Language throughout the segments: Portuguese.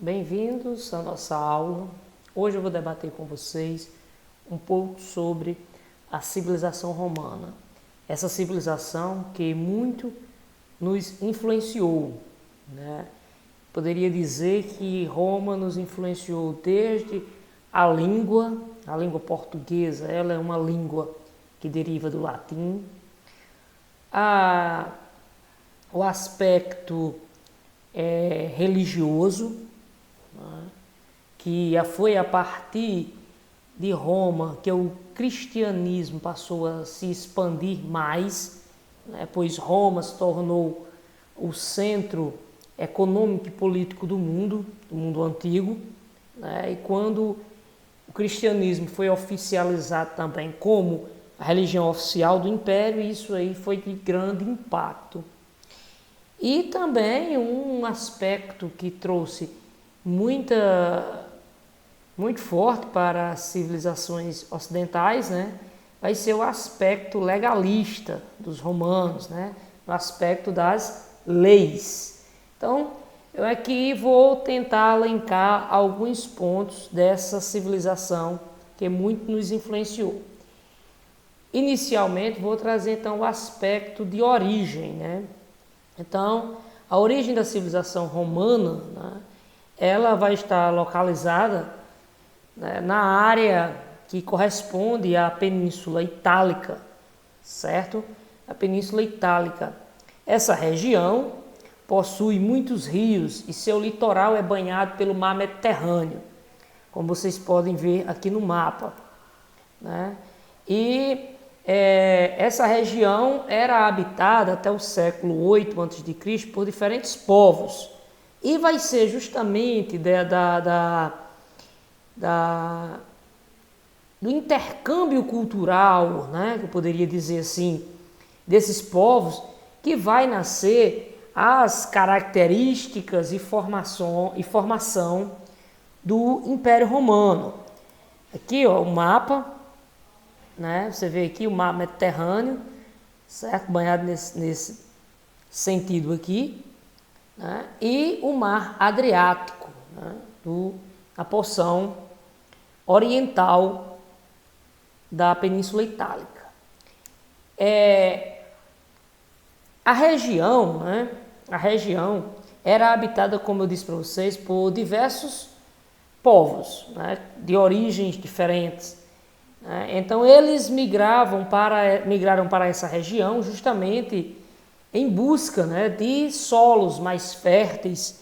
Bem-vindos à nossa aula. Hoje eu vou debater com vocês um pouco sobre a civilização romana. Essa civilização que muito nos influenciou, né? Poderia dizer que Roma nos influenciou desde a língua portuguesa, ela é uma língua que deriva do latim, o aspecto religioso, né, que foi a partir de Roma que o cristianismo passou a se expandir mais, né, pois Roma se tornou o centro econômico e político do mundo antigo, né, e quando o cristianismo foi oficializado também como a religião oficial do império, isso aí foi de grande impacto. E também um aspecto que trouxe muito forte para as civilizações ocidentais, né, vai ser o aspecto legalista dos romanos, né, o aspecto das leis. Então, eu aqui vou tentar elencar alguns pontos dessa civilização que muito nos influenciou. Inicialmente, vou trazer então o aspecto de origem, né? Então, a origem da civilização romana, né, ela vai estar localizada, né, na área que corresponde à Península Itálica, certo? A Península Itálica. Essa região possui muitos rios e seu litoral é banhado pelo mar Mediterrâneo, como vocês podem ver aqui no mapa, né? E essa região era habitada até o século 8 a.C. por diferentes povos, e vai ser justamente do intercâmbio cultural, né, que eu poderia dizer assim, desses povos, que vai nascer as características e formação do Império Romano. Aqui, ó, o mapa, né? Você vê aqui o mar Mediterrâneo, certo? Banhado nesse sentido aqui, né? E o mar Adriático, né? A porção oriental da Península Itálica. A região, né? A região era habitada, como eu disse para vocês, por diversos povos, né? De origens diferentes. Então eles migraram para essa região justamente em busca, né, de solos mais férteis,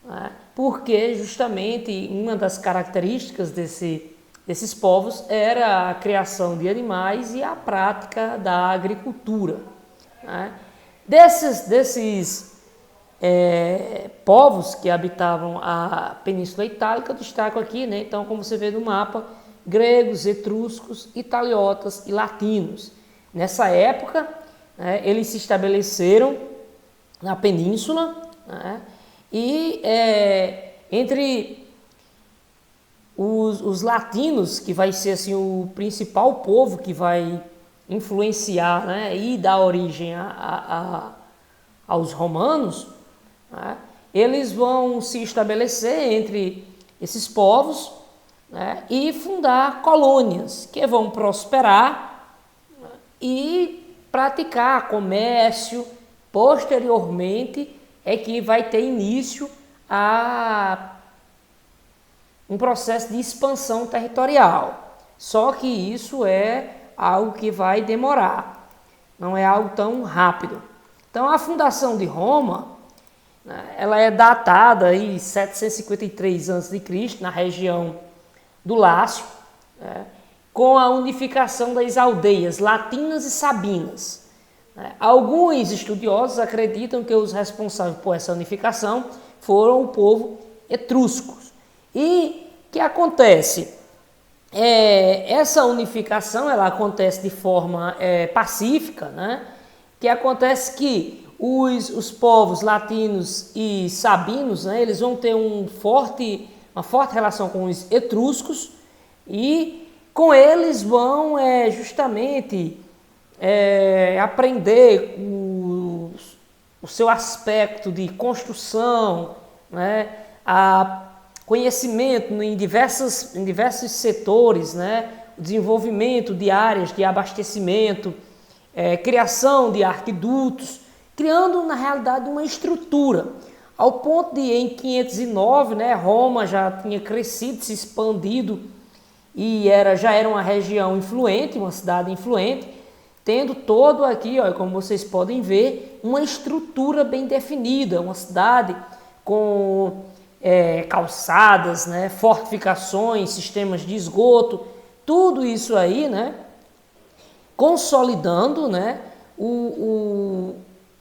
né, porque justamente uma das características desses povos era a criação de animais e a prática da agricultura, né. Desses povos que habitavam a Península Itálica, eu destaco aqui, né, então, como você vê no mapa, gregos, etruscos, italiotas e latinos. Nessa época, né, eles se estabeleceram na península, né, e entre os latinos, que vai ser assim, o principal povo que vai influenciar, né, e dar origem aos romanos, né, eles vão se estabelecer entre esses povos, né, e fundar colônias que vão prosperar, né, e praticar comércio. Posteriormente é que vai ter início a um processo de expansão territorial. Só que isso é algo que vai demorar, não é algo tão rápido. Então a fundação de Roma, né, ela é datada em 753 a.C., na região do Lácio, né, com a unificação das aldeias latinas e sabinas. Alguns estudiosos acreditam que os responsáveis por essa unificação foram o povo etruscos. E o que acontece? Essa unificação ela acontece de forma pacífica, né? Que acontece que os povos latinos e sabinos, né, eles vão ter uma forte relação com os etruscos, e com eles vão justamente aprender o seu aspecto de construção, né, a conhecimento em diversos setores, né? O desenvolvimento de áreas de abastecimento, criação de arquidutos, criando na realidade uma estrutura, ao ponto de em 509, né, Roma já tinha crescido, se expandido e já era uma região influente, uma cidade influente, tendo todo aqui, ó, como vocês podem ver, uma estrutura bem definida, uma cidade com calçadas, né, fortificações, sistemas de esgoto, tudo isso aí, né, consolidando, né,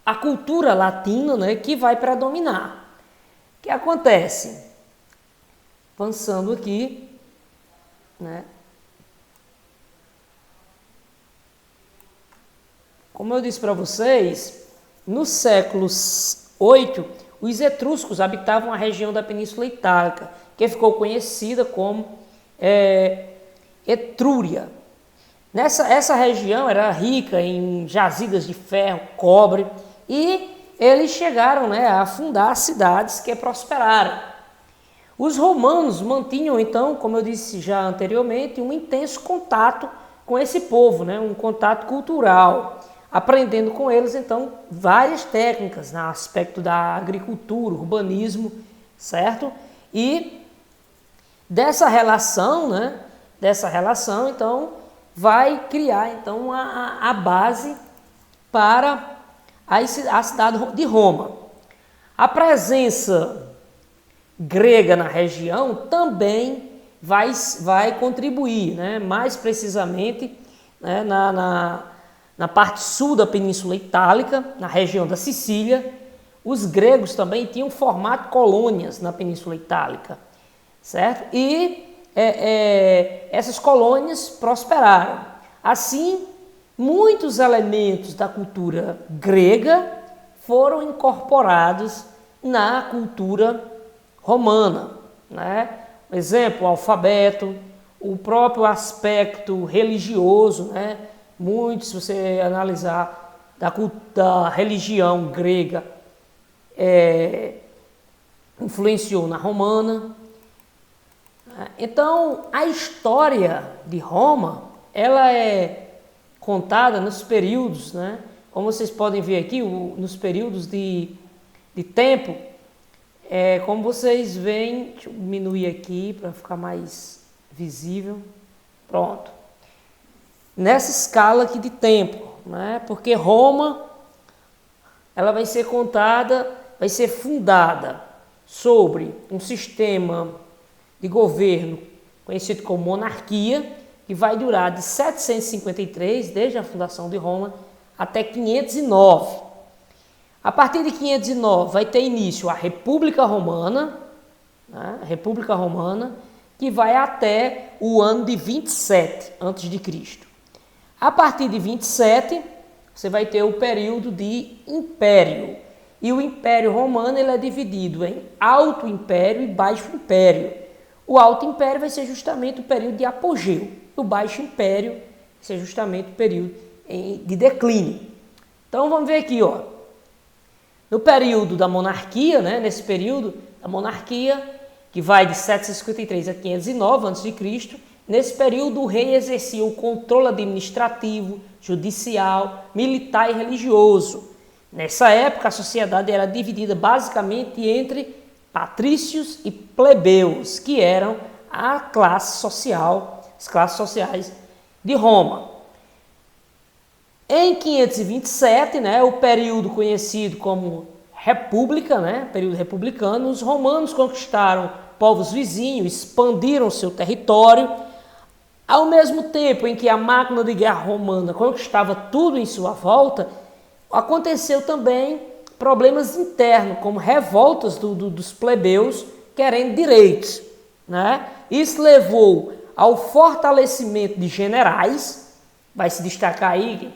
a cultura latina, né, que vai predominar. O que acontece? Avançando aqui, né, como eu disse para vocês, no século VIII, os etruscos habitavam a região da Península Itálica, que ficou conhecida como Etrúria. Essa região era rica em jazidas de ferro, cobre, e eles chegaram, né, a fundar cidades que prosperaram. Os romanos mantinham, então, como eu disse já anteriormente, um intenso contato com esse povo, né, um contato cultural, aprendendo com eles, então, várias técnicas no aspecto da agricultura, urbanismo, certo? E dessa relação, né, então, vai criar, então, a base para a cidade de Roma. A presença grega na região também vai contribuir, né, mais precisamente, né, na parte sul da Península Itálica, na região da Sicília. Os gregos também tinham formado colônias na Península Itálica, certo? E essas colônias prosperaram. Assim, muitos elementos da cultura grega foram incorporados na cultura romana, né? Por exemplo, o alfabeto, o próprio aspecto religioso, né? Muito, se você analisar da religião grega, influenciou na romana. Então, a história de Roma, ela é contada nos períodos, né? Como vocês podem ver aqui, nos períodos de tempo, como vocês veem, deixa eu diminuir aqui para ficar mais visível, pronto. Nessa escala aqui de tempo, né? Porque Roma, ela vai ser fundada sobre um sistema de governo conhecido como monarquia, que vai durar de 753, desde a fundação de Roma, até 509. A partir de 509 vai ter início a República Romana, né? A República Romana, que vai até o ano de 27 a.C. A partir de 27, você vai ter o período de Império. E o Império Romano ele é dividido em Alto Império e Baixo Império. O Alto Império vai ser justamente o período de apogeu. O Baixo Império vai ser justamente o período de declínio. Então vamos ver aqui, ó. No período da monarquia, né, nesse período da monarquia, que vai de 753 a 509 a.C., nesse período o rei exercia o controle administrativo, judicial, militar e religioso. Nessa época a sociedade era dividida basicamente entre patrícios e plebeus, que eram a classe social, as classes sociais de Roma. Em 527, né, o período conhecido como República, né, período republicano, os romanos conquistaram povos vizinhos, expandiram seu território. Ao mesmo tempo em que a máquina de guerra romana conquistava tudo em sua volta, aconteceu também problemas internos, como revoltas dos plebeus querendo direitos, né? Isso levou ao fortalecimento de generais, vai se destacar aí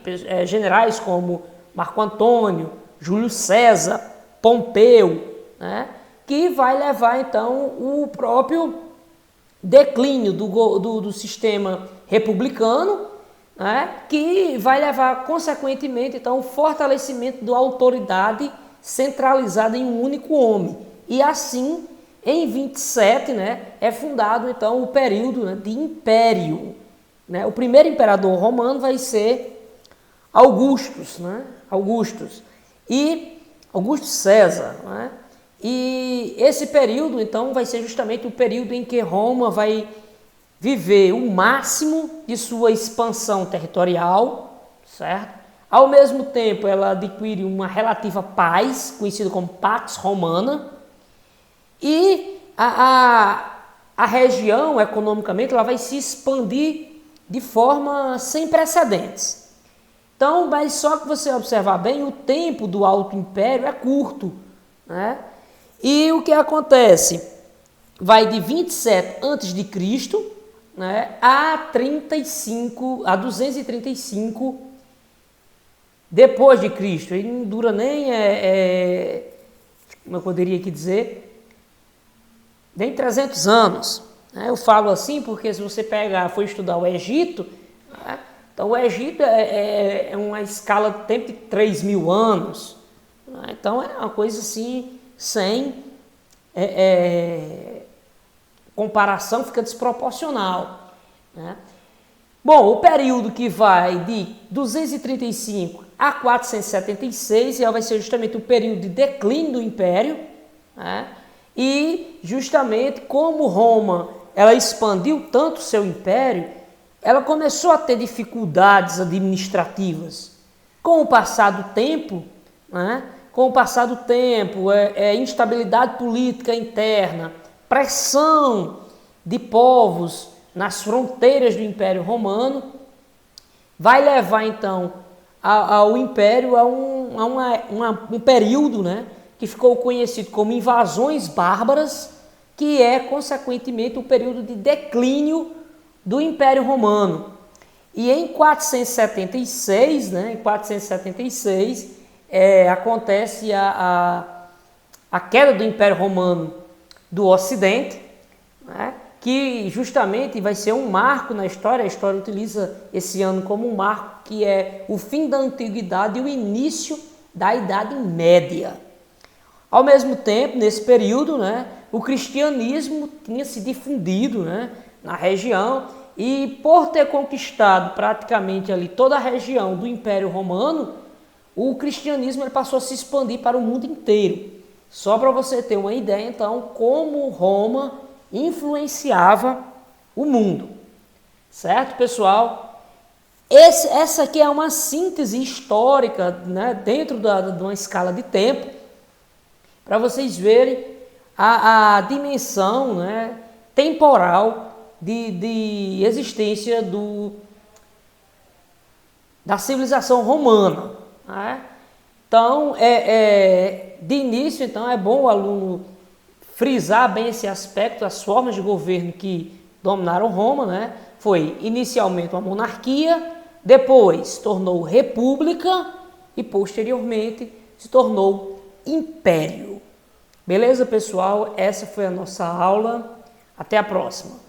generais como Marco Antônio, Júlio César, Pompeu, né? Que vai levar então o próprio declínio do sistema republicano, né? Que vai levar consequentemente então o fortalecimento da autoridade centralizada em um único homem. E assim Em 27, né, é fundado então o período, né, de império. Né? O primeiro imperador romano vai ser Augustus, né? Augusto César. Né? E esse período então vai ser justamente o período em que Roma vai viver o máximo de sua expansão territorial, certo? Ao mesmo tempo, ela adquire uma relativa paz, conhecida como Pax Romana, e a região, economicamente, ela vai se expandir de forma sem precedentes. Então, mas só que você observar bem, o tempo do Alto Império é curto, né? E o que acontece? Vai de 27 a.C., né, a 235 depois de Cristo. Ele não dura nem, como eu poderia aqui dizer, nem 300 anos. Né? Eu falo assim porque se você for estudar o Egito, né, então o Egito é uma escala de tempo de 3.000 anos. Né? Então é uma coisa assim, sem comparação, fica desproporcional. Né? Bom, o período que vai de 235 a 476 vai ser justamente o período de declínio do Império, né? E justamente como Roma ela expandiu tanto o seu Império, ela começou a ter dificuldades administrativas. Com o passar do tempo, né? Instabilidade política interna, pressão de povos nas fronteiras do Império Romano, vai levar então ao Império a um período, né, que ficou conhecido como invasões bárbaras, que é consequentemente o período de declínio do Império Romano. E em 476, acontece a queda do Império Romano do Ocidente, né, que justamente vai ser um marco na história. A história utiliza esse ano como um marco, que é o fim da Antiguidade e o início da Idade Média. Ao mesmo tempo, nesse período, né, o cristianismo tinha se difundido, né, na região, e por ter conquistado praticamente ali toda a região do Império Romano, o cristianismo ele passou a se expandir para o mundo inteiro. Só para você ter uma ideia, então, como Roma influenciava o mundo. Certo, pessoal? Essa aqui é uma síntese histórica, né, dentro de uma escala de tempo, para vocês verem a dimensão, né, temporal de existência da civilização romana. Né? Então, de início, então, é bom o aluno frisar bem esse aspecto. As formas de governo que dominaram Roma, né? Foi inicialmente uma monarquia, depois tornou república e posteriormente se tornou império. Beleza, pessoal? Essa foi a nossa aula. Até a próxima.